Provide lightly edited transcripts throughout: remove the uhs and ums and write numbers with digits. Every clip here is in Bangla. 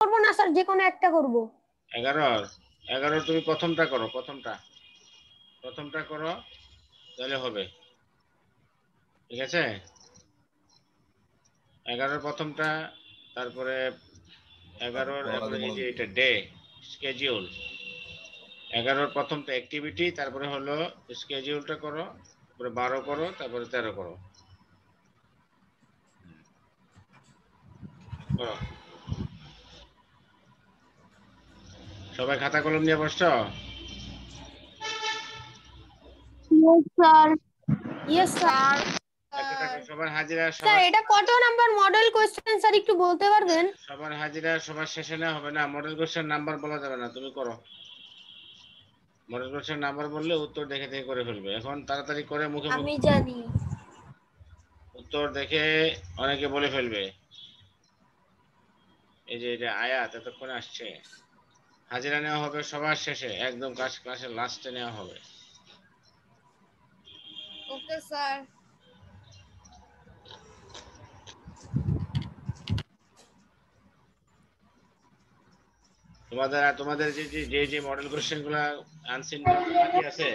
করব না স্যার, যে কোনো একটা করব। 11 তুমি প্রথমটা করো, প্রথমটা করো তাহলে হবে, ঠিক আছে? 11 প্রথমটা, তারপরে 11 এরপরে এই যে এটা ডে স্কেডিউল, 11 প্রথমটা অ্যাক্টিভিটি, তারপরে হলো স্কেডিউলটা করো, তারপরে 12 করো, তারপরে 13 করো। করো। সবাই খাতা কলম নিয়ে বসছো? Yes sir. Yes sir. সবার হাজিরা, স্যার সবার এটা কত নাম্বার মডেল কোশ্চেন স্যার, একটু বলতে পারবেন? সবার হাজিরা সবার শেষে না হবে না, মডেল কোশ্চেন নাম্বার বলা যাবে না, তুমি করো। মডেল কোশ্চেন নাম্বার বললে উত্তর দেখে দেখে করে ফেলবে। এখন তাড়াতাড়ি করে মুখে মুখে আমি জানি। উত্তর দেখে অনেকে বলে ফেলবে। এই যে এটা আয়াত এতক্ষণে আসছে। হাজিরা নেওয়া হবে সবার শেষে, একদম ক্লাসের লাস্টে নেওয়া হবে। Okay sir. তোমাদের যে মডেল কোশ্চেন গুলা আনসিন বাকি আছে,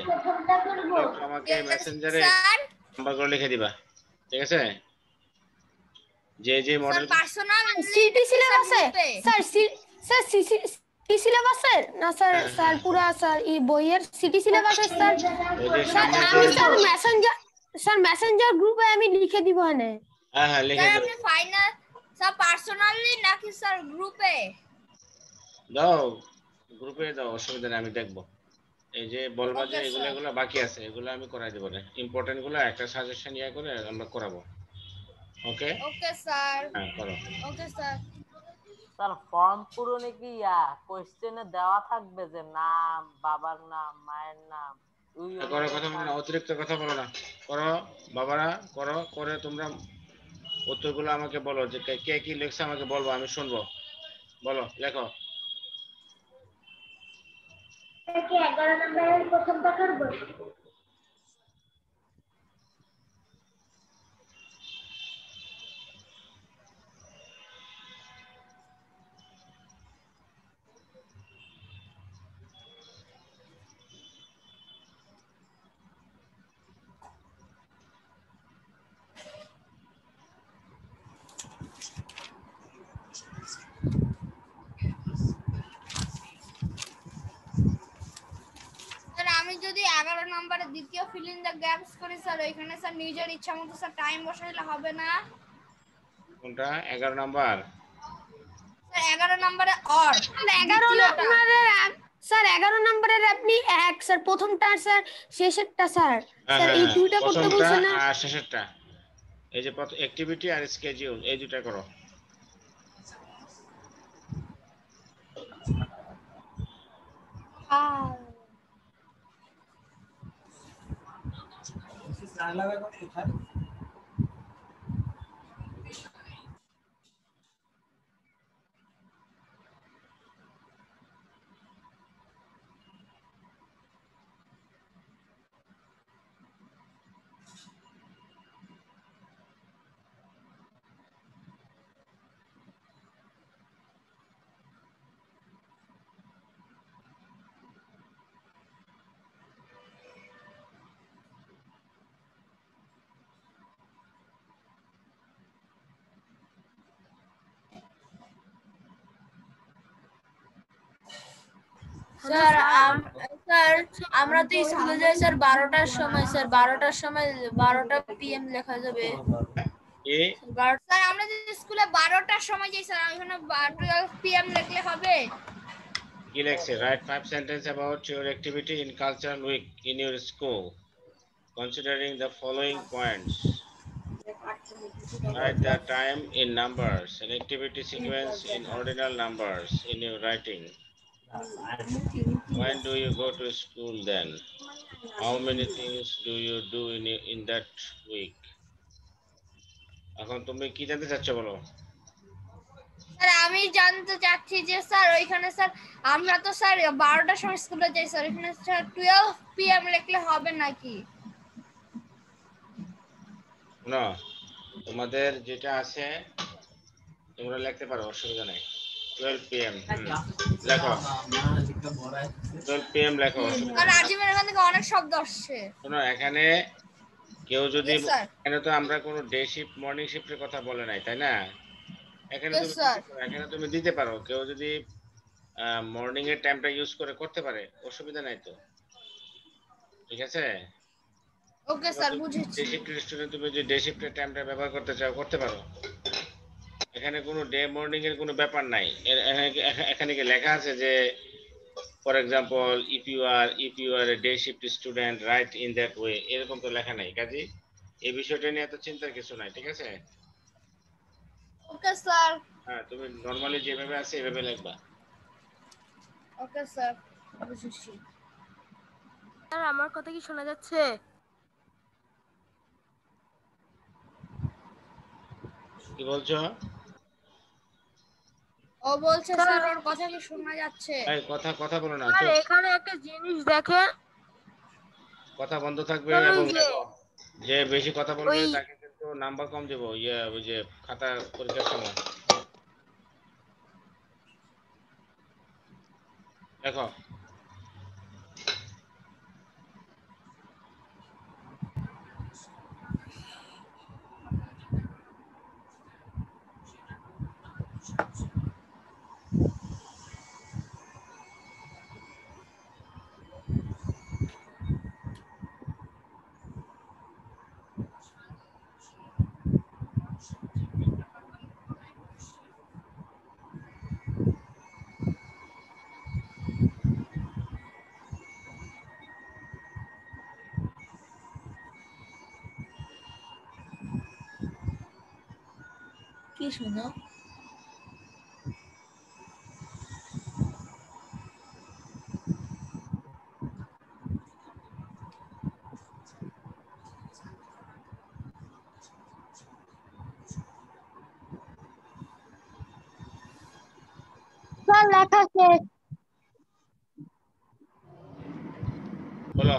একটু আমাকে মেসেঞ্জারে স্যার নাম্বার করে লিখে দিবা, ঠিক আছে? যে মডেল পার্সোনাল সিটি সিলেবাসে স্যার, স্যার সিটি সিলেবাসে না স্যার? স্যার পুরা স্যার এই বইয়ের সিটি সিলেবাসে স্যার। ওই যে স্যার সামনে আমি স্যার মেসেঞ্জার গ্রুপে আমি লিখে দিব এনে। হ্যাঁ লিখে স্যার দাও। আপনি ফাইনাল স্যার পার্সোনালি নাকি স্যার গ্রুপে? দাও গ্রুপে দাও, অসুবিধা নেই, আমি দেখবো। এই যে বলবা যে ওকে স্যার। এগুলো বাকি আছে, এগুলো আমি করাই দেবো না, ইম্পর্টেন্ট গুলো একটা সাজেশন ইয়া করে আমরা করাবো। ওকে ওকে স্যার। হ্যাঁ করো। Okay sir. স্যার ফর্ম পূরণে কি কোশ্চেনে দেওয়া থাকবে যে নাম, বাবার নাম, মায়ের নাম? করো, কথা বলো না, অতিরিক্ত কথা বলো না, করো বাবারা, করো, করে তোমরা উত্তরগুলো আমাকে বলো, যে কে কি লিখছে আমাকে বলবো, আমি শুনবো। বলো, লেখো। 11 নম্বরের প্রথমটা করব। স্যার আমি যদি 11 নম্বরে দ্বিতীয় ফিল ইন দ্য গ্যাপস করি স্যার, ওইখানে স্যার নিজের ইচ্ছা মতো স্যার টাইম বসাইলে হবে না? কোনটা 11 নাম্বার? স্যার 11 নম্বরে অর 11 নম্বরের স্যার 11 নম্বরের আপনি এক স্যার, প্রথমটা স্যার, শেষেরটা স্যার। স্যার এই দুইটা করতে প্রথমটা বলছেন না? আর শেষেরটা, এই যে অ্যাক্টিভিটি আর স্কেডিউল, এই দুটা করো। স্যার স্যার আমরা তো স্কুলে যাই স্যার 12টার সময়, স্যার 12টার সময় 12টা PM লেখা যাবে। স্যার আমরা যে স্কুলে 12টার সময় যাই স্যার, ওখানে 12 PM লিখলে হবে? কি লেখছে? Write 5 sentence about your activity in cultural week in your school considering the following points. Write the time in numbers and activity sequence in ordinal numbers in your writing. When do you go to school then? How many things do you do in that week? এখন তুমি কি জানতে চাচ্ছ বলো? স্যার আমি জানতে চাচ্ছি যে স্যার ওইখানে স্যার আমরা তো স্যার 12টার সময় স্কুলে যাই স্যার, ওইখানে স্যার 12 PM লিখলে হবে নাকি? না, তোমাদের যেটা আছে তোমরা লিখতে পারো, অসুবিধা নাই। 12 PM লেখো 12 PM লেখো। আর রাজীবের এখান থেকে অনেক শব্দ আসছে। শোনো এখানে কেউ যদি Yes, sir. এখানে তো আমরা কোনো ডে শিফট মর্নিং শিফটের কথা বলে নাই তাই না? এখানে Yes, তুমি sir. এখানে তুমি দিতে পারো, কেউ যদি মর্নিং এর টাইমটা ইউজ করে করতে পারে, অসুবিধা নাই তো, ঠিক আছে? ওকে স্যার, বুঝেছি। ডে শিফটের স্টুডেন্ট, তুমি যে ডে শিফটের টাইমটা ব্যবহার করতে চাও করতে পারো। এখানে কোনো ডে মর্নিং এর কোনো ব্যাপার নাই। এখানে কি লেখা আছে যে for example if you are a day shift student write in that way, এরকম তো লেখা নাই। কাজী এই বিষয়টা নিয়ে এত চিন্তার কিছু নাই, ঠিক আছে? Okay sir. হ্যাঁ, তুমি নরমালি যেভাবে আছে এভাবে লিখবা। ওকে স্যার, বুঝেছি। স্যার আমার কথা কি শোনা যাচ্ছে? কি বলছো? ও বলছে স্যার ওর কথা কি শোনা যাচ্ছে? এই কথা বলো না, স্যার চুপ। এখানে একটা জিনিস দেখেন, কথা বন্ধ থাকবে স্যার এবং ওই যে দেখো যে বেশি কথা বলবে ওই তাকে কিন্তু নাম্বার কম দেব, ওই যে খাতা পরীক্ষার সময়। দেখো কি শোনো? স্যার লেখা শেষ। বলো,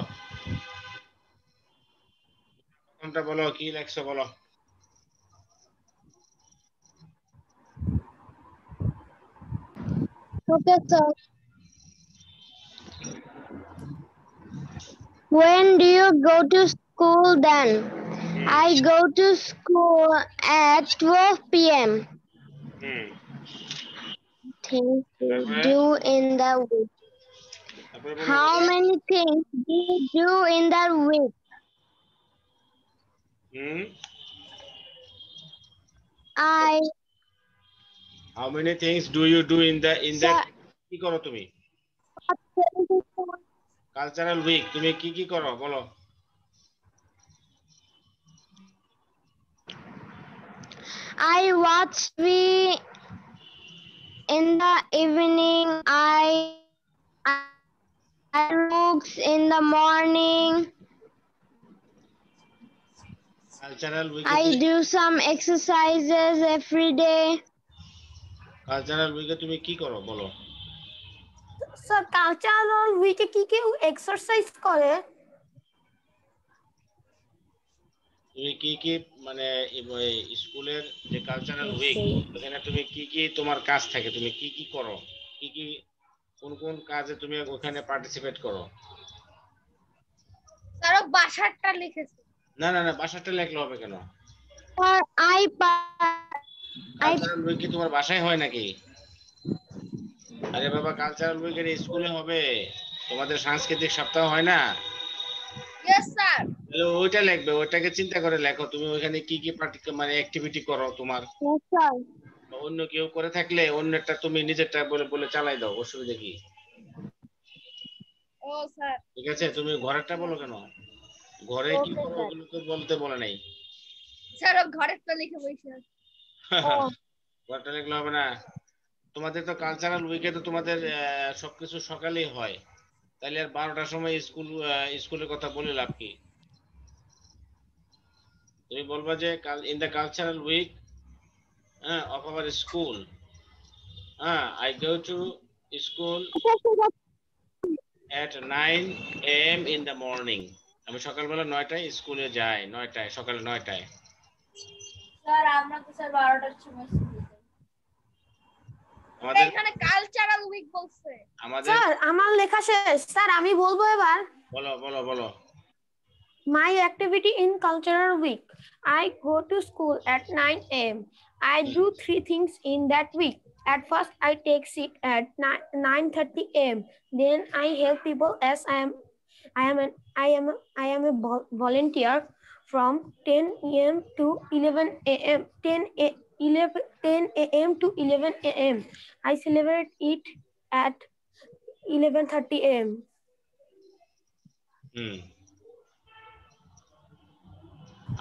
কোনটা বলো, কি লেখছো বলো। Okay sir. When do you go to school then? I go to school at 12 p.m. Hmm, Things you তারপরে do in the week. তারপরে বলো How বাবা। many things do you do in the week? Hmm, I how many things do you do in the Sir, কি করো তুমি? কালচারাল উইক তুমি কি কি করো বলো। I watch TV in the evening. I books in the morning. Cultural উইকে I do some exercises every day. Cultural উইকে তুমি কি করো বলো। স্যার কালচারাল উইকে কি কি এক্সারসাইজ করে? তুমি কি কি মানে স্কুলের যে কালচারাল উইক, ওখানে তুমি কি কি তোমার কাজ থাকে, তুমি কি কি করো, কি কি কোন কোন কাজে তুমি ওখানে পার্টিসিপেট করো? তারও বাসারটা লিখেছে। না না না, বাসাটা লেখলে হবে কেন? Or I কালচারাল উইক কি তোমার বাসায় হয় নাকি? আরে বাবা, কালচারাল উইক এর স্কুলে হবে, তোমাদের সাংস্কৃতিক সপ্তাহ হয় না? Yes sir. ওইটা লিখবে, ওইটাকে চিন্তা করে লেখো তুমি ওইখানে কি কি মানে অ্যাক্টিভিটি করো তোমার। অন্য কেউ করে থাকলে অন্যটা তুমি নিজেরটা বলে বলে চালাই দাও, অসুবিধা কি? ও স্যার। ঠিক আছে, তুমি ঘরেরটা বলো কেন? ঘরে কি করো ওগুলো তো বলতে বলে নাই। স্যার ও ঘরেরটা লিখে বসে আছে। ঘরটা লিখলে হবে না। তোমাদের তো কালচারাল উইকে তো তোমাদের সবকিছু সকালেই হয়, তাহলে আর 12টার সময় স্কুলের কথা বলে লাভ কি? তুমি বলবা যে in the cultural week of our school, I go to school at 9 a.m. in the morning. আমি সকালবেলা 9টায় স্কুলে যাই, 9টায়, সকাল 9টায়। স্যার আমরা তো স্যার 12টার সময় স্কুলে যাই। আমাদের এখানে কালচারাল উইক বলছে। আমাদের স্যার আমার লেখা শেষ স্যার, আমি বলবো এবার। বলো বলো বলো। My activity in cultural week. I go to school at 9 a.m. I do 3 things in that week. At first, I take seat at 9:30 a.m. Then I help people as I am a volunteer from 10 a.m. to 11 a.m. 10 a.m. to 11 a.m. I celebrate it at 11:30 a.m.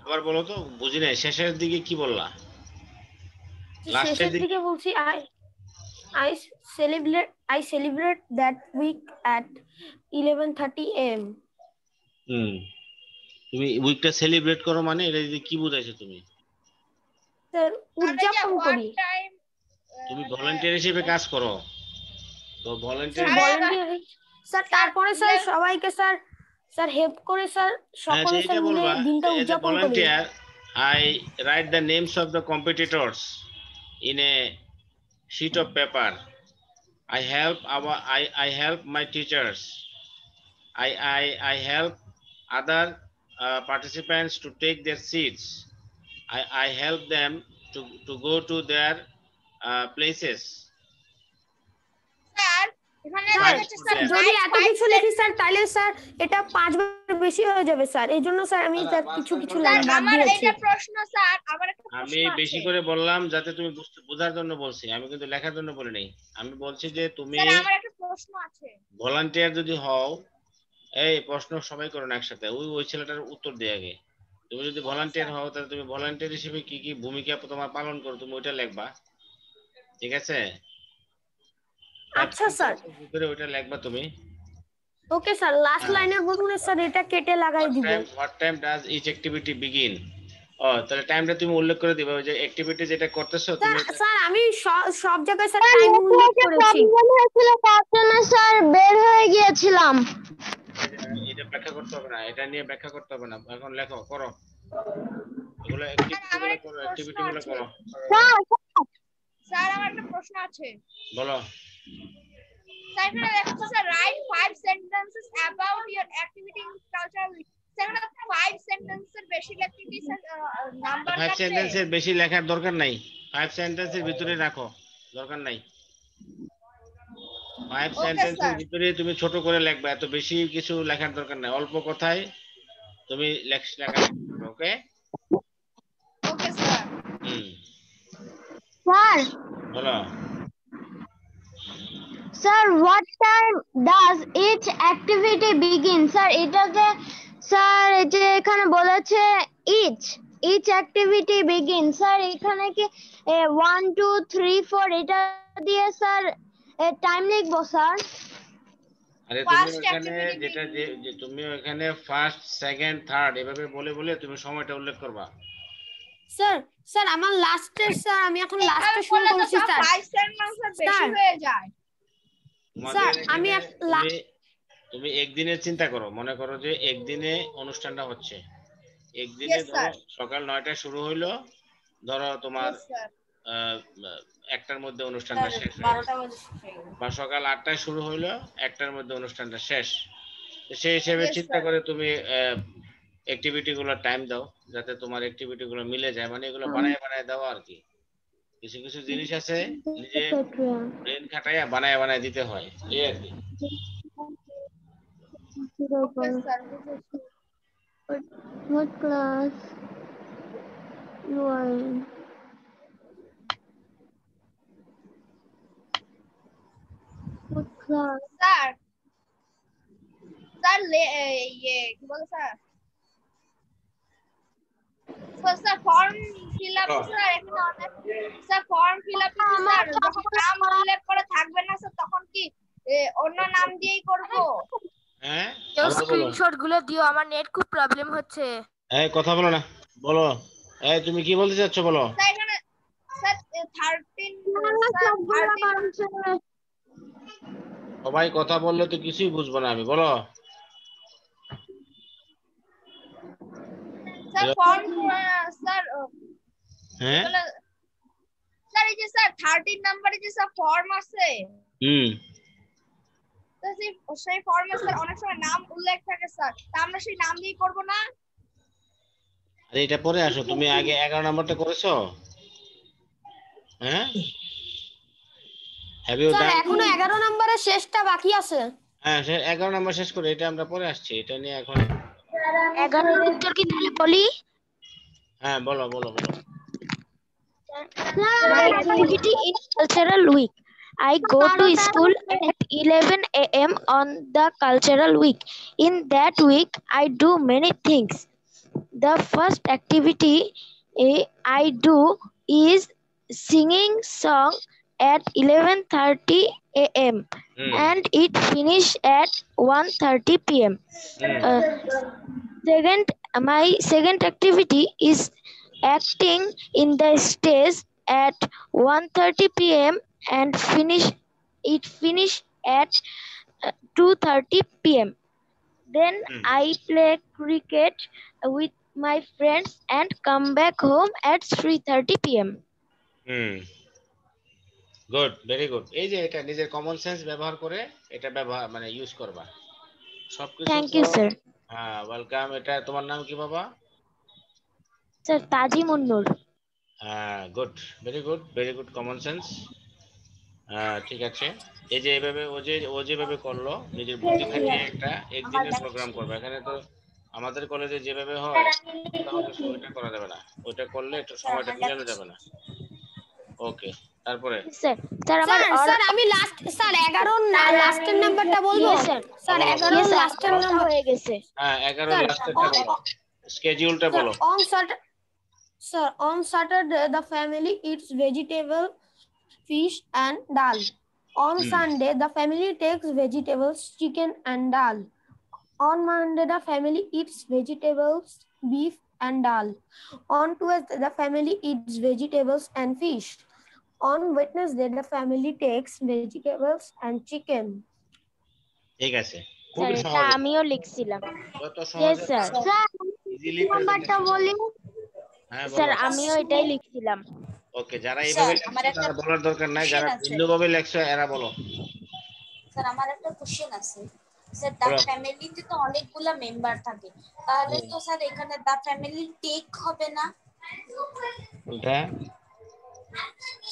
আবার বলো তো, বুঝি নাই, শেষের দিকে কি বললা? লাস্টের শেষের দিকে বলছি I celebrate that week at 11:30 a.m. তুমি উইকটা সেলিব্রেট করো মানে এটা কি বুঝাইছো তুমি? স্যার উদযাপন করি। তুমি ভলান্টিয়ার হিসেবে কাজ করো তো ভলান্টিয়ার স্যার তারপরে স্যার সবাইকে স্যার হেল্প করে স্যার সকলে স্যার মিলে দিনটা উদযাপন করি। Volunteer I write the names of the competitors in a sheet of paper. I help my teachers. I help other participants to take their seats. I help them to go to their places. যদি এত কিছু লিখি স্যার তাহলে স্যার এটা 5 বার বেশি হয়ে যাবে স্যার, এই জন্য স্যার আমি স্যার কিছু লাইন বাদ দিয়েছি। আমি বেশি করে বললাম যাতে তুমি বোঝার জন্য বলছি, আমি কিন্তু লেখার জন্য বলি নাই। আমি বলছি যে তুমি ভলান্টিয়ার যদি হও, এই প্রশ্ন সবাই করো না একসাথে, ওই ছেলেটার উত্তর দিয়ে আগে। তুমি যদি ভলান্টিয়ার হও তাহলে তুমি ভলান্টিয়ার হিসেবে কি কি ভূমিকা তোমার পালন করো তুমি ওইটা লিখবা, ঠিক আছে? আচ্ছা স্যার, ভিতরে ওইটা লিখবা তুমি। ওকে স্যার, লাস্ট লাইনের বলুন স্যার এটা কেটে লাগাই দিব। What time does each activity begin? তাহলে টাইমটা তুমি উল্লেখ করে দিবা, ওই যে অ্যাক্টিভিটি যেটা করতেছো তুমি। স্যার আমি সব জায়গায় স্যার টাইম উল্লেখ করেছি। তার জন্য স্যার বের হয়ে গিয়েছিলাম। এটা ব্যাখ্যা করতে হবে না, এটা নিয়ে ব্যাখ্যা করতে হবে না, এখন লেখো করো এগুলো অ্যাক্টিভিটিগুলো করো, অ্যাক্টিভিটিগুলো করো। স্যার আমার একটা প্রশ্ন আছে। বলো। স্যার এখানে লেখা আছে write 5 sentences about your activity in cultural week. Sir 5 সেন্টেন্সের বেশি লিখতে স্যার নাম্বার কাটে। 5 সেন্টেন্সের বেশি লেখার দরকার নাই, 5 সেন্টেন্সের ভিতরে রাখো, দরকার নাই। 5 সেন্টেন্সের ভিতরে তুমি ছোট করে লিখবা, এত বেশি কিছু লেখার দরকার নাই, অল্প কথায় তুমি লেখা। ওকে ওকে স্যার। স্যার বলো। Sir what time does each activity begin? Sir এটাতে স্যার এই যে এখানে বলেছে each activity begin, স্যার এখানে কি 1 2 3 4 এটা দিয়ে স্যার টাইম লিখবো স্যার? আরে তুমি এখানে যেটা যে তুমি এখানে ফার্স্ট সেকেন্ড থার্ড এভাবে বলে বলে তুমি সময়টা উল্লেখ করবা। স্যার আমার লাস্টের স্যার আমি এখন লাস্টে শুরু করছি স্যার। 5 সেন্টেন্সের বেশি হয়ে যায় স্যার। আমি তুমি একদিনের চিন্তা করো, মনে করো যে একদিনে অনুষ্ঠানটা হচ্ছে, একদিনে ধরো সকাল 9টায় শুরু হইলো, ধরো তোমার 1টার মধ্যে অনুষ্ঠানটা শেষ, বা সকাল 8টায় শুরু হইলো 1টার মধ্যে অনুষ্ঠানটা শেষ। সেই হিসেবে চিন্তা করে তুমি অ্যাক্টিভিটি গুলো টাইম দাও যাতে তোমার অ্যাক্টিভিটি গুলো মিলে যায়, মানে এগুলো বানায় বানায় দাও আর কি। কিছু কিছু জিনিস আছে নিজে ব্রেন খাটাইয়া বানায় বানায় দিতে হয়, এই আর কি। What class you are in? What class? Sir কি বলে sir? Sir form fill up sir এখানে অনেক sir form fill up sir যখন নাম উল্লেখ করে থাকবে না স্যার তখন কি অন্য নাম দিয়েই করব? হ্যাঁ স্ক্রিনশট গুলো দিও, আমার নেট খুব প্রবলেম হচ্ছে। এই কথা বলো না, বলো। এই তুমি কি বলতে চাচ্ছ বলো। স্যার এখানে স্যার 13 সবাই কথা বললে তো কিছুই বুঝবো না আমি, বলো। স্যার ফর্ম স্যার হ্যাঁ স্যার এই যে স্যার 13 নম্বরে যে স্যার ফর্ম আছে তো সেই ফর্মে স্যার অনেক সময় নাম উল্লেখ থাকে স্যার তা আমরা সেই নাম দিয়ে করব না আরে এটা পরে আসো তুমি আগে 11 নম্বরটা করেছো হ্যাঁ হ্যাভ ইউ স্যার ডান এখনো 11 নম্বরের শেষটা বাকি আছে। হ্যাঁ 11 নম্বর শেষ করে এটা আমরা পরে আসছি এটা নিয়ে এখন 11 উত্তর কি তাহলে বলি? হ্যাঁ বলো বলো বলো My activity in cultural week. I go to school at 11 a.m. on the cultural week. In that week, I do many things. The first activity I do is singing song at 11:30 a.m. and it finish at 1:30 p.m. My second activity is acting in the stage at 1:30 p.m. and finish at 2:30 p.m. Then I play cricket with my friends and come back home at 3:30 p.m. Good very good এই যে এটা নিজের কমন সেন্স ব্যবহার করে এটা ব্যবহার মানে ইউজ করবা সবকিছু Thank you, sir. হ্যাঁ ওয়েলকাম এটা তোমার নাম কি বাবা Sir, Tajimun Noor. হ্যাঁ good very good common sense ঠিক আছে এই যে এইভাবে ও যেভাবে করলো নিজের বুদ্ধি খাটিয়ে একটা একদিনের প্রোগ্রাম করবে এখানে তো আমাদের কলেজে যেভাবে হয় তাহলে ওইটা করা যাবে না ওইটা করলে একটু সময়টা মিলানো যাবে না ওকে তারপরে স্যার স্যার আমি স্যার 11 লাস্টের নাম্বারটা বলবো স্যার 11 লাস্টের নাম্বার হয়ে গেছে হ্যাঁ 11 লাস্টেরটা বলো স্কেডিউলটা বলো on Saturday the family eats vegetable, fish and dal. On Sunday the family takes vegetables, chicken and dal. On Monday the family eats vegetables, beef and dal. On Tuesday the family eats vegetables and fish. On Wednesday the family takes vegetables and chicken. ঠিক আছে স্যার খুবই এটা সহজ আমিও লিখছিলাম যত Yes, সহজে sir. ইজিলি নাম্বারটা বলি হ্যাঁ স্যার বলো আমিও এটাই লিখছিলাম ওকে যারা এইভাবে লেখছো তারা বলার দরকার নাই যারা ভিন্নভাবে লেখছো এরা বলো স্যার আমার একটা কোশ্চেন আছে স্যার দা ফ্যামিলিতে তো অনেকগুলা মেম্বার থাকে তাহলে তো স্যার এখানে দা ফ্যামিলি টেক হবে না কোনটা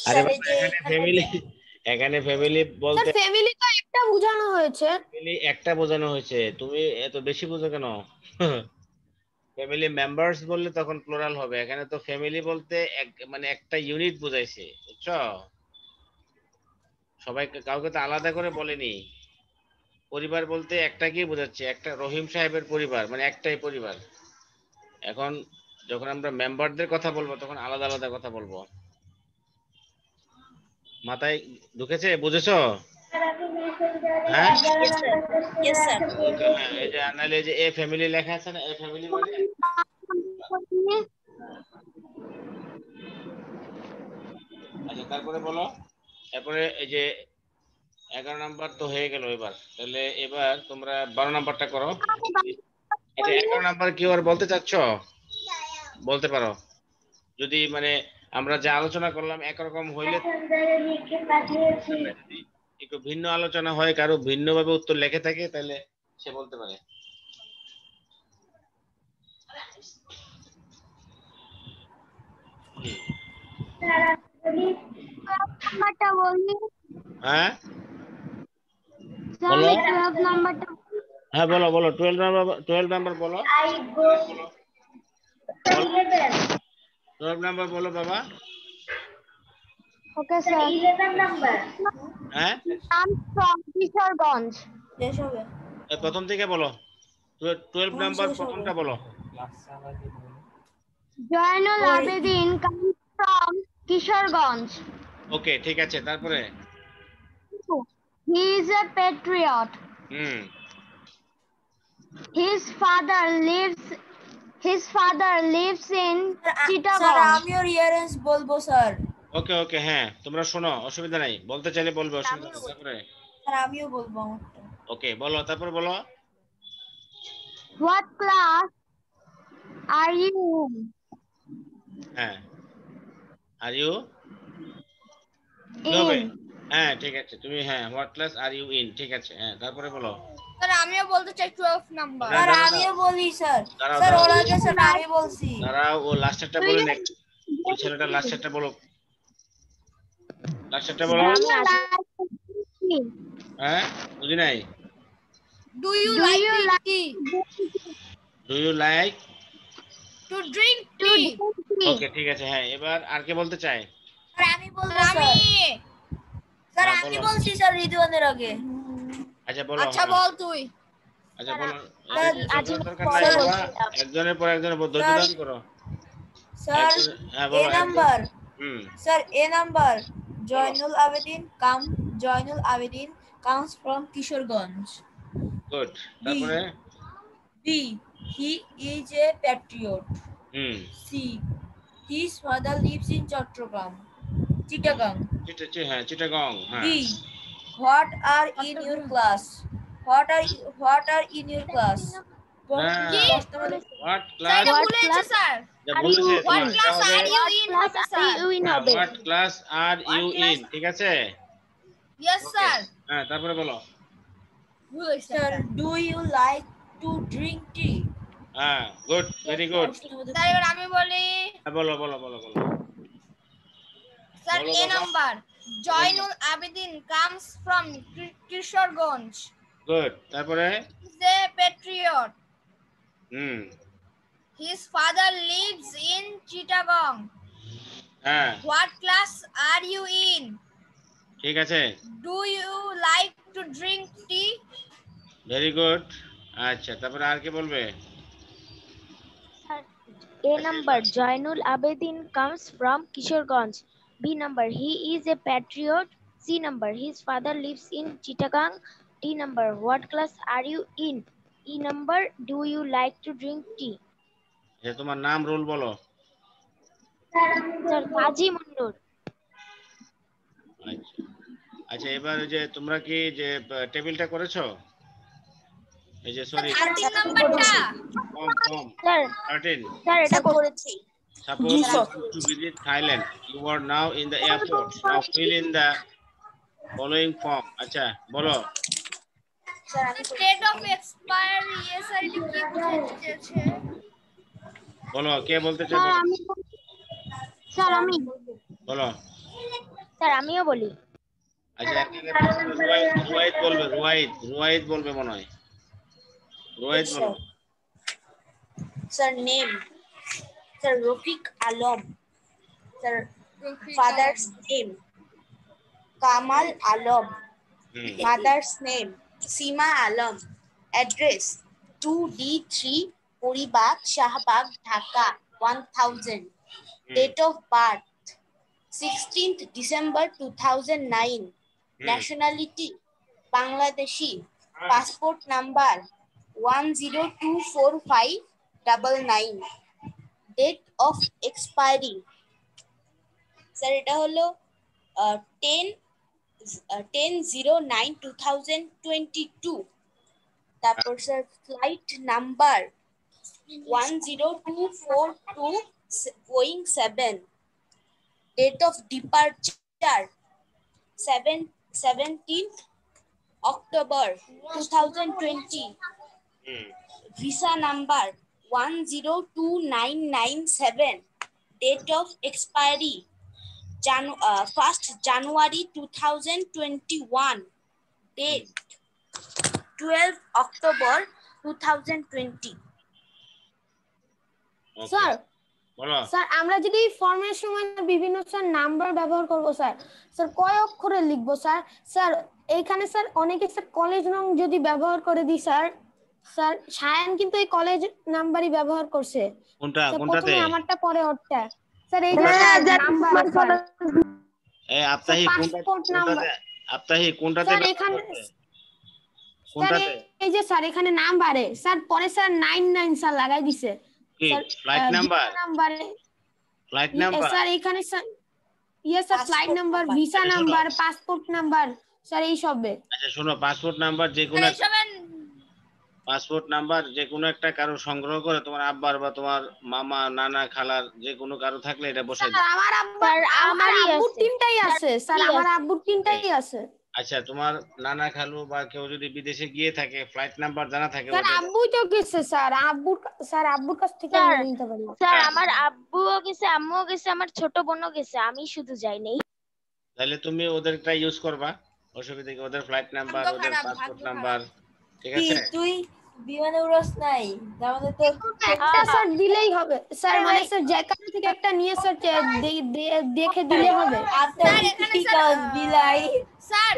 আরে বাবা এখানে ফ্যামিলি বলতে ফ্যামিলি তো একটা বোঝানো হয়েছে ফ্যামিলি একটা বোঝানো হয়েছে তুমি এত বেশি বুঝো কেন ফ্যামিলি মেম্বারস বললে তখন প্লুরাল হবে এখানে তো ফ্যামিলি বলতে মানে একটা ইউনিট বোঝাইছে বুঝছো সবাই কাউকে তো আলাদা করে বলেনি পরিবার বলতে একটাকেই বোঝাচ্ছে একটা রহিম সাহেবের পরিবার মানে একটাই পরিবার এখন যখন আমরা মেম্বারদের কথা বলবো তখন আলাদা আলাদা কথা বলবো মাথায় ঢুকেছে বুঝেছো হ্যাঁ ইয়েস স্যার এই যে আনালে যে এ ফ্যামিলি লেখা আছে না এ ফ্যামিলি মানে আচ্ছা তারপরে বলো এরপরে এই যে 11 নাম্বার তো হয়ে গেল এবার তাহলে এবার তোমরা 12 নাম্বারটা করো এটা 11 নাম্বার কি আর বলতে চাচ্ছ বলতে পারো যদি মানে আমরা যা আলোচনা করলাম একরকম হইলে যদি একটু ভিন্ন আলোচনা হয় কারো ভিন্নভাবে উত্তর লেখে থাকে তাহলে সে বলতে পারে নাম্বারটা বলি হ্যাঁ বলো 12 নাম্বারটা হ্যাঁ বলো 12 নাম্বার বলো I go 12 নাম্বার বলো বাবা ওকে স্যার 11 নাম্বার হ্যাঁ I'm from কিশোরগঞ্জ শেষ হবে প্রথম থেকে বলো 12 নাম্বার প্রথমটা বলো জয়নুল আবেদিন comes from কিশোরগঞ্জ ওকে ঠিক আছে তারপরে he is a patriot his father lives in Chittagong sir আমিও রিয়ারেন্স বলবো স্যার ওকে ওকে হ্যাঁ তোমরা শোনো অসুবিধা নাই বলতে চাইলে বলবে অসুবিধা নেই তারপরে স্যার আমিও বলবো আমারটা ওকে বলো তারপর বলো what class are you হ্যাঁ আর ইউ কি হবে? হ্যাঁ ঠিক আছে, তুমি হ্যাঁ what class are you in, ঠিক আছে। হ্যাঁ তারপরে বলো। স্যার আমিও বলতে চাই 12 নাম্বার। স্যার আমিও বলি স্যার। দাঁড়াও স্যার দাঁড়াও ওর আগে স্যার আমি বলছি। দাঁড়াও, ও লাস্টেরটা বলে নেক্সট। ওই ছেলেটা লাস্টেরটা বলো, লাস্টেরটা বলো। হ্যাঁ বুঝি নাই। Do you like tea? Do you like to drink tea? Okay ঠিক আছে। হ্যাঁ এবার আর কে বলতে চায়? স্যার আমি বলবো স্যার হ্যাঁ, আমি বলো। বলছি স্যার রিদওয়ানের আগে। আচ্ছা বলো। আচ্ছা হ্যাঁ। বল তুই। আচ্ছা বলো। স্যার, দরকার নাই বাবা, একজনের পর একজনের ধৈর্য ধারণ করো। স্যার হ্যাঁ এ বলো। Number hmm sir A number Zainul Abedin comes from Kishoreganj. Good. তারপরে B, he is a patriot. Hmm C, his father lives in Chittagong. হ্যাঁ চিটাগং। হ্যাঁ D, what are in your class? What are in your class? What class, sir যা বলেছে what তোমার class are you in হবে স্যার? What class are you in, ঠিক আছে। Yes sir. হ্যাঁ তারপরে বলো। Sir, do you like to drink tea? হ্যাঁ গুড, ভেরি গুড। স্যার এবার আমি বলি। বলো বলো বলো বলো। স্যার বলো এ বাবা। Number Zainul Abedin comes from Kishoreganj. Good. তারপরে He's a patriot. Hmm His father lives in Chittagong. হ্যাঁ What class are you in? ঠিক আছে, Do you like to drink tea? Very good. আচ্ছা তারপরে আর কে বলবে? A number Jainul Abedin comes from Kishorganj. B number he is a patriot. C number his father lives in Chittagong. D number what class are you in? E number do you like to drink tea? তোমার নাম রোল বলো। Sir Kaji Mundur. আচ্ছা আচ্ছা, এবার যে তোমরা কি যে টেবিলটা করেছো? এই যে সরি 13 নাম্বারটা ফর্ম Sir 13। sir এটা করেছি। Suppose you to visit Thailand. You are now in the airport. Now fill in the following form. আচ্ছা বলো। স্টেট অফ এক্সপায়ারি স্যার এটা কি বোঝাতে চেয়েছে? বলো কে বলতে চাই বলো। স্যার আমি বলো। স্যার আমিও বলি। আচ্ছা রুয়াইদ বলবে, রুয়াইদ বলবে মনে হয়। রুয়াইদ বলো। Sir name. Sir Rafiq Alam. Sir father's name. Kamal Alam. Mother's name. Sima Alam. Address 2D3 Puribag, Shahbag, Dhaka 1000. Date of birth 16th December 2009. Nationality Bangladeshi. Passport number 1024599. Date of expiry sir এটা হলো 10/09/2022। তারপর sir flight number 10242 Boeing 7। Date of departure 17th October 2020। Visa number 102997। Date of expiry 1st January 2021। Date 12 October 2020। Sir বলো। স্যার আমরা যদি ফর্মের সময় বিভিন্ন স্যার নাম্বার ব্যবহার করব স্যার, স্যার কয় অক্ষরে লিখবো স্যার? স্যার এইখানে স্যার অনেকে স্যার কলেজ নং যদি ব্যবহার করে দিই স্যার, স্যার সায়ান কিন্তু এই কলেজ নাম্বারই ব্যবহার করছে। কোনটা স্যার কোনটাতে? প্রথমে আমারটা পরে ওরটা স্যার। এই যে নাম্বার স্যার এই আপ্তাহি কোনটাতে? আপ্তাহি কোনটাতে? স্যার এখানে স্যার কোনটাতে? এই যে স্যার এখানে নাম্বারে স্যার পরে স্যার 99 স্যার লাগাই দিছে কি স্যার। Flight number? নাম্বারে ফ্লাইট নাম্বার স্যার এখানে sir sir flight number, visa number, passport number sir এই সবে। আচ্ছা শোনো, পাসপোর্ট নাম্বার যে কোনো পাসপোর্ট নাম্বার যে কোনো একটা কারো সংগ্রহ করে তোমার আব্বার বা তোমার মামা নানা খালার যে কোনো কারো থাকলে এটা বসাই দিবে। আমার আব্বুর তিনটাই আছে স্যার, আমার আব্বুর তিনটাই আছে। আচ্ছা, তোমার নানা খালু বা কেউ যদি বিদেশে গিয়ে থাকে ফ্লাইট নাম্বার জানা থাকে স্যার আব্বুই তো গেছে স্যার, আব্বুর কাছ থেকে আমি নিতে পারি। স্যার আমার আব্বুও গেছে, আম্মুও গেছে, আমার ছোট বোনও গেছে, আমি শুধু যাই নাই। তাহলে তুমি ওদেরটা ইউজ করবা, অসুবিধা কি? ওদের ফ্লাইট নাম্বার, ওদের পাসপোর্ট নাম্বার, ঠিক আছে? তুই বিমানে উড়াস নাই, তাহলে তো একটা স্যার দিলেই হবে স্যার, মানে স্যার যে কারো থেকে একটা নিয়ে স্যার দেখে দিলে হবে। স্যার এখানে স্যার বিলাই স্যার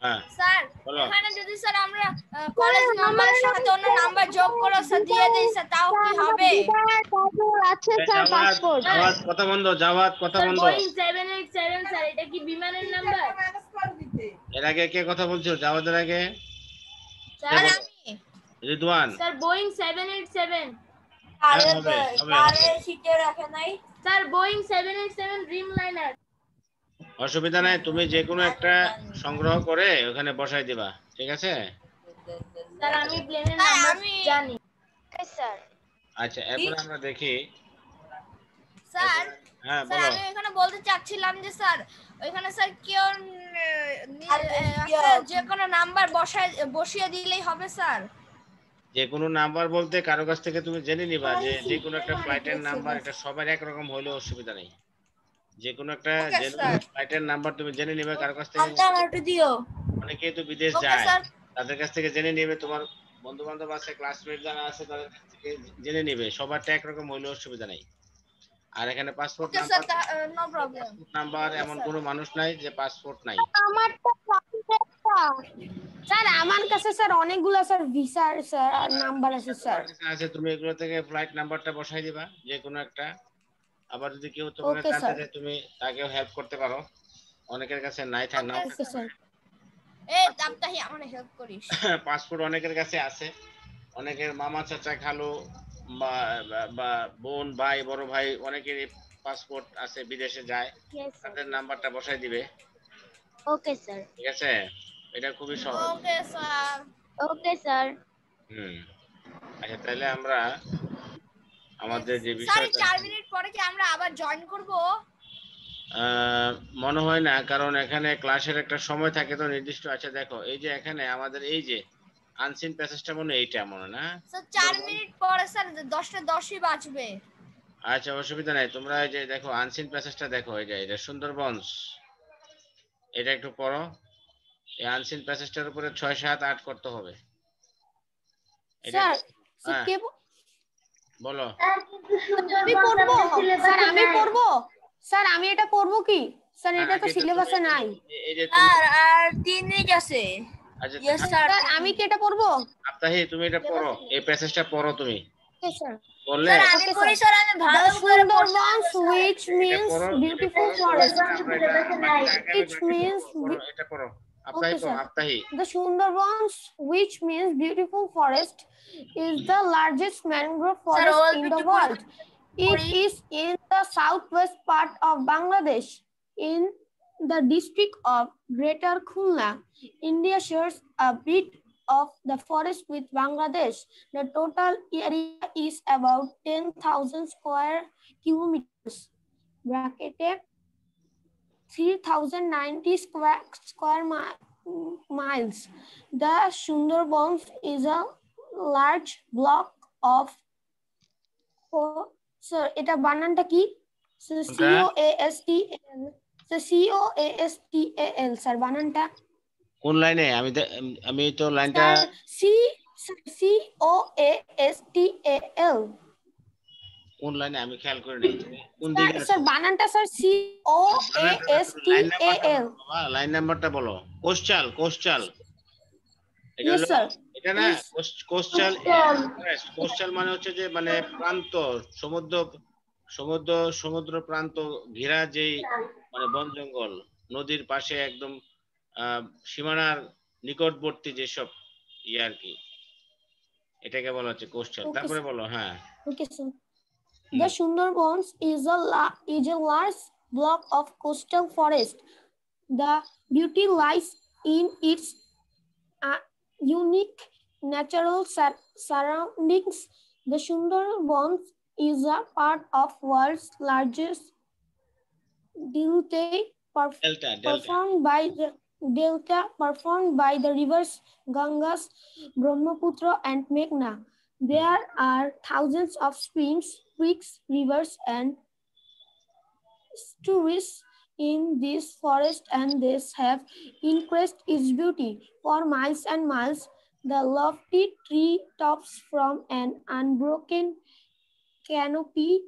হ্যাঁ স্যার বলো। এখানে যদি স্যার আমরা কলেজ নাম্বারের সাথে অন্য নাম্বার যোগ করে স্যার দিয়ে দেই স্যার, তাও কি হবে? আছে স্যার পাসপোর্ট। জাওয়াত কথা বন্ধ, জাওয়াত কথা বন্ধ। বোয়িং 787 স্যার, এটা কি বিমানের নাম্বার? এর আগে কে কথা বলছো? জাওয়াতের আগে স্যার আমি রিদওয়ান। স্যার বোয়িং 787 হবে, হবে, হবে। সিটে রাখে নাই স্যার, বোয়িং 787 ড্রিম লাইনার। অসুবিধা নাই, তুমি যে কোনো একটা সংগ্রহ করে ওখানে বসাই দিবা, ঠিক আছে? স্যার আমি প্লেনের নাম্বার জানি স্যার। আচ্ছা এরপর আমরা দেখি। স্যার। হ্যাঁ স্যার বলো। আমি এখানে বলতে চাচ্ছিলাম যে স্যার ওইখানে স্যার কেউ যে কোনো নাম্বার বসিয়ে দিলেই হবে স্যার? যে কোনো নাম্বার বলতে কারো কাছ থেকে তুমি জেনে নিবা যে কোনো একটা ফ্লাইটের নাম্বার, এটা সবার একরকম হলে অসুবিধা নেই। যে কোনো একটা ফ্লাইটের নাম্বার তুমি জেনে নিবে কারো কাছ থেকে। অনেকেই তো বিদেশ যায়, তাদের কাছ থেকে জেনে নিবে। তোমার বন্ধু বান্ধব আছে, ক্লাসমেট যারা আছে তাদের কাছ থেকে জেনে নিবে। সবারটা একরকম হলে অসুবিধা নেই। আর এখানে পাসপোর্ট নাম্বার এমন কোনো মানুষ নাই যে পাসপোর্ট নাই। স্যার আমার কাছে স্যার অনেকগুলো স্যার ভিসার স্যার নাম্বার আছে স্যার। আচ্ছা তুমি এগুলো থেকে ফ্লাইট নাম্বারটা বসাই দিবা যে কোনো একটা। আবার যদি কেউ তোমাকে জানতে চায় তুমি তাকেও হেল্প করতে পারো, অনেকের কাছে নাই থাকে না। এই তাপতাহি আমারে হেল্প করিস। পাসপোর্ট অনেকের কাছে আছে, অনেকের মামা চাচা খালু বা বোন ভাই বড় ভাই অনেকের পাসপোর্ট আছে, বিদেশে যায়, তাদের নাম্বারটা বসাই দিবে। Okay sir. ঠিক আছে, এটা খুবই সহজ। Okay sir. Okay sir. আচ্ছা তাহলে আমরা আমাদের যে বিষয়টা, 4 মিনিট পরে কি আমরা আবার জয়েন করব? মনে হয় না, কারণ এখানে ক্লাসের একটা সময় থাকে তো নির্দিষ্ট। আচ্ছা দেখো এই যে এখানে আমাদের এই যে আনসিন প্যাসেজটা মনে এইটা মনে না স্যার 4 মিনিট পরে স্যার 10:10 বাজবে। আচ্ছা অসুবিধা নাই, তোমরা এই যে দেখো আনসিন প্যাসেজটা দেখো, এই যে এটা সুন্দরবনস, এটা একটু পড়ো। এই আনসিন প্যাসেজটার উপরে 6, 7, 8 করতে হবে। স্যার কে বলো। আমি পড়বো স্যার, আমি পড়বো স্যার, আমি এটা পড়বো কি স্যার? এটা তো সিলেবাসে নাই স্যার। আর 3 মিনিট আছে। আচ্ছা ইয়েস স্যার, আমি কি এটা পড়বো? আফতাহি তুমি এটা পড়ো, এই প্যাসেজটা পড়ো তুমি। Okay sir. বললে স্যার আমি পড়ি স্যার, আমি ভালো করে Sundarbans which means beautiful forest, which means এটা পড়ো আফতাহি। The Sundarbans, which means beautiful forest, is the largest mangrove forest in the world. It is in the southwest part of Bangladesh, in the district of Greater Khulna. India shares a bit of the forest with Bangladesh. The total area is about 10,000 square kilometers, bracketed 3,090 square miles. The Sundarbans is a large block of sir, এটা বানানটা কি? COASTAL, COASTAL স্যার বানানটা কোন লাইনে? আমি তো লাইনটা COASTAL কোন লাইনে আমি খেয়াল করে নাই। কোন দিকে স্যার বানানটা? Sir COASTAL। লাইন নাম্বারটা বলো। কোস্টাল, কোস্টাল এটা না? কোস্টাল, কোস্টাল মানে হচ্ছে যে মানে প্রান্ত, সমুদ্র প্রান্ত ঘেরা যেই মানে বন জঙ্গল, নদীর পাশে একদম সীমানার নিকটবর্তী যেসব আর কি, এটাকে বলা হচ্ছে কোস্টাল। তারপরে বলো। হ্যাঁ okay sir. The Sundarbans is a large block of coastal forest. The beauty lies in its unique natural surroundings. The Sundarbans is a part of world's largest delta performed by the rivers Ganges, Brahmaputra, and Meghna. There are thousands of streams, creeks, rivers, and estuaries in this forest, and these have increased its beauty for miles and miles. The lofty tree tops from an unbroken canopy.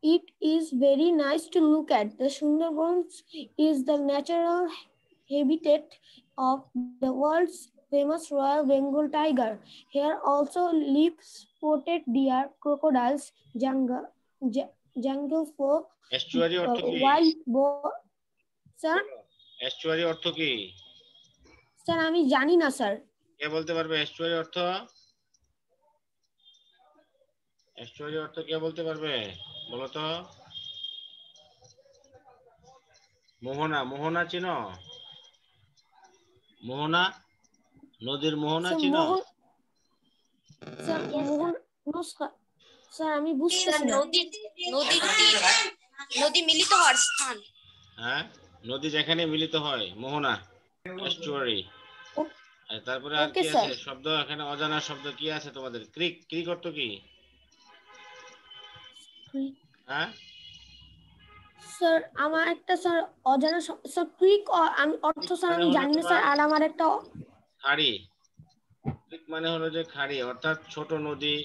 It is very nice to look at. The Sundarbans is the natural habitat of the world's famous Royal Bengal tiger. Here also live spotted deer, crocodiles, jungle folk, এস্টুয়ারি অর্থ কি? wild boar. স্যার এস্টুয়ারি অর্থ কি? স্যার আমি জানি না স্যার। কে বলতে পারবে এস্টুয়ারি অর্থ? এস্টুয়ারি অর্থ কে বলতে পারবে? বলো তো। মোহনা, মোহনা চিনো? মোহনা, নদীর মোহনা চিনো? স্যার মোহন, স্যার আমি বুঝতেছি না। নদী মিলিত হওয়ার স্থান। হ্যাঁ, নদী যেখানে মিলিত হয় মোহনা, এস্টুয়ারি। তারপরে আর কি আছে শব্দ? এখানে অজানা শব্দ কি আছে তোমাদের? ক্রিক, ক্রিক অর্থ কি? হ্যাঁ স্যার আমার একটা স্যার অজানা স্যার ক্রিক আমি অর্থ স্যার আমি জানি না স্যার। আর আমার একটা খাড়ি। ক্রিক মানে হলো যে খাড়ি, অর্থাৎ ছোট নদী